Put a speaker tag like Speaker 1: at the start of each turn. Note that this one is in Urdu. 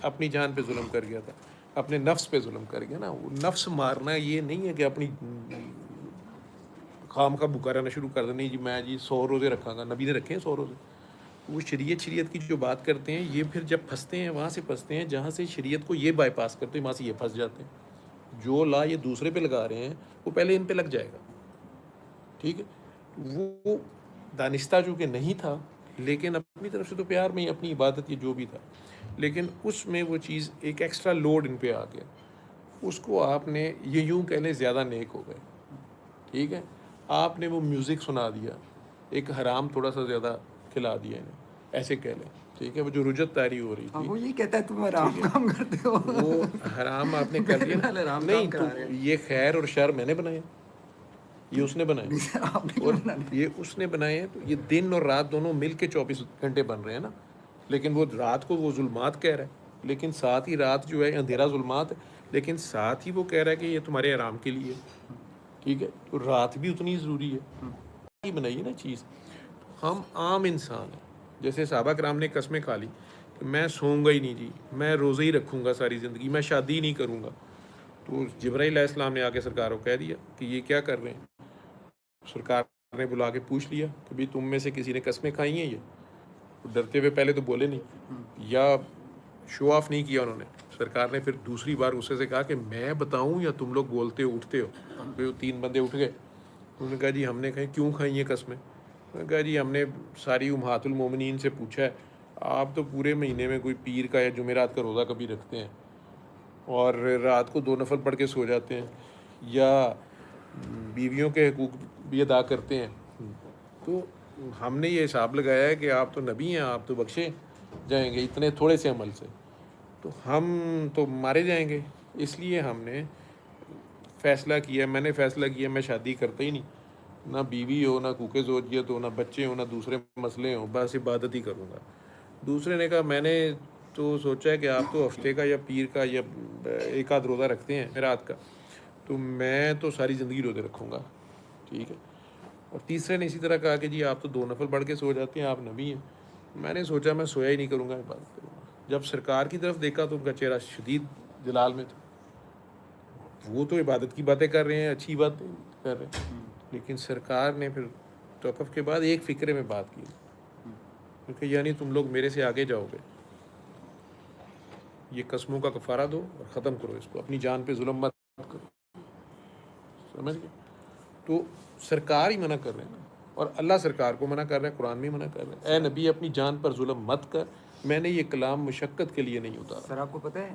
Speaker 1: اپنی جان پہ ظلم کر گیا تھا، اپنے نفس پہ ظلم کر گیا نا. وہ نفس مارنا یہ نہیں ہے کہ اپنی خام کا بھوکا رہنا شروع کر دیں. نہیں جی میں جی 100 روزے رکھاں گا. نبی نے رکھے ہیں 100 روزے. وہ شریعت کی جو بات کرتے ہیں یہ پھر جب پھنستے ہیں وہاں سے پھنستے ہیں جہاں سے شریعت کو یہ بائی پاس کرتے ہیں وہاں سے یہ پھنس جاتے ہیں. جو لا یہ دوسرے پہ لگا رہے ہیں وہ پہلے ان پہ لگ جائے گا. ٹھیک ہے. وہ دانستہ چونکہ نہیں تھا لیکن اپنی طرف سے تو پیار میں اپنی عبادت یہ جو بھی تھا لیکن اس میں وہ چیز ایک ایکسٹرا لوڈ ان پہ آ گیا. اس کو آپ نے یہ یوں کہہ لیں زیادہ نیک ہو گئے. ٹھیک ہے. آپ نے وہ میوزک سنا دیا, ایک حرام تھوڑا سا زیادہ کھلا دیا انہیں, ایسے کہہ لیں. ٹھیک ہے. وہ جو رجت تاری ہو رہی تھی
Speaker 2: وہ یہ کہتا ہے تم حرام کام کرتے ہو,
Speaker 1: وہ حرام آپ نے کر دیا نا. نہیں تو یہ خیر اور شر میں نے بنایا, یہ اس نے بنائے اور یہ اس نے بنائے ہیں. تو یہ دن اور رات دونوں مل کے 24 گھنٹے بن رہے ہیں نا. لیکن وہ رات کو وہ ظلمات کہہ رہا ہے لیکن ساتھ ہی رات جو ہے اندھیرا ظلمات ہے لیکن ساتھ ہی وہ کہہ رہا ہے کہ یہ تمہارے آرام کے لیے. ٹھیک ہے. تو رات بھی اتنی ضروری ہے بنائی نا چیز. ہم عام انسان ہیں. جیسے صحابہ کرام نے قسمیں کھا لی کہ میں سوؤں گا ہی نہیں جی, میں روزے ہی رکھوں گا ساری زندگی, میں شادی ہی نہیں کروں گا. تو جبرائیل علیہ السلام نے آ کے سرکار کو کہہ دیا کہ یہ کیا کر رہے ہیں. سرکار نے بلا کے پوچھ لیا کہ بھئی تم میں سے کسی نے قسمیں کھائی ہیں. یہ ڈرتے ہوئے پہلے تو بولے نہیں یا شو آف نہیں کیا انہوں نے. سرکار نے پھر دوسری بار اسے سے کہا کہ میں بتاؤں یا تم لوگ بولتے ہو اٹھتے ہو. پھر 3 بندے اٹھ گئے. انہوں نے کہا جی ہم نے کہیں کیوں کھائی ہیں قسمیں. انہوں نے کہا جی ہم نے ساری امہات المومنین سے پوچھا ہے, آپ تو پورے مہینے میں کوئی پیر کا یا جمعرات کا روزہ کبھی رکھتے ہیں اور رات کو 2 نفل پڑھ کے سو جاتے ہیں یا بیویوں کے حقوق بھی ادا کرتے ہیں. تو ہم نے یہ حساب لگایا ہے کہ آپ تو نبی ہیں, آپ تو بخشے جائیں گے اتنے تھوڑے سے عمل سے, تو ہم تو مارے جائیں گے. اس لیے ہم نے فیصلہ کیا, میں نے فیصلہ کیا میں شادی کرتا ہی نہیں, نہ بیوی ہو, نہ کوکے زوجیت ہو, نہ بچے ہوں, نہ دوسرے مسئلے ہوں, بس عبادت ہی کروں گا. دوسرے نے کہا میں نے تو سوچا ہے کہ آپ تو ہفتے کا یا پیر کا یا ایک آدھ روزہ رکھتے ہیں رات کا, تو میں تو ساری زندگی روزے رکھوں گا. ٹھیک ہے. اور تیسرے نے اسی طرح کہا کہ جی آپ تو 2 نفل پڑھ کے سو جاتے ہیں, آپ نبی ہیں. میں نے سوچا میں سویا ہی نہیں کروں گا, عبادت کروں گا. جب سرکار کی طرف دیکھا تو ان کا چہرہ شدید جلال میں تھا. وہ تو عبادت کی باتیں کر رہے ہیں, اچھی باتیں کر رہے ہیں, لیکن سرکار نے پھر توقف کے بعد ایک فکرے میں بات کی کہ یعنی تم لوگ میرے سے آگے جاؤ گے, یہ قسموں کا کفارہ دو اور ختم کرو اس کو, اپنی جان پہ ظلم مت کرو. سمجھ گئے. تو سرکار ہی منع کر رہے ہیں نا, اور اللہ سرکار کو منع کر رہے ہیں, قرآن میں منع کر رہے ہیں, اے نبی اپنی جان پر ظلم مت کر, میں نے یہ کلام مشقت کے لیے نہیں اتارا.
Speaker 2: سر آپ کو پتہ ہے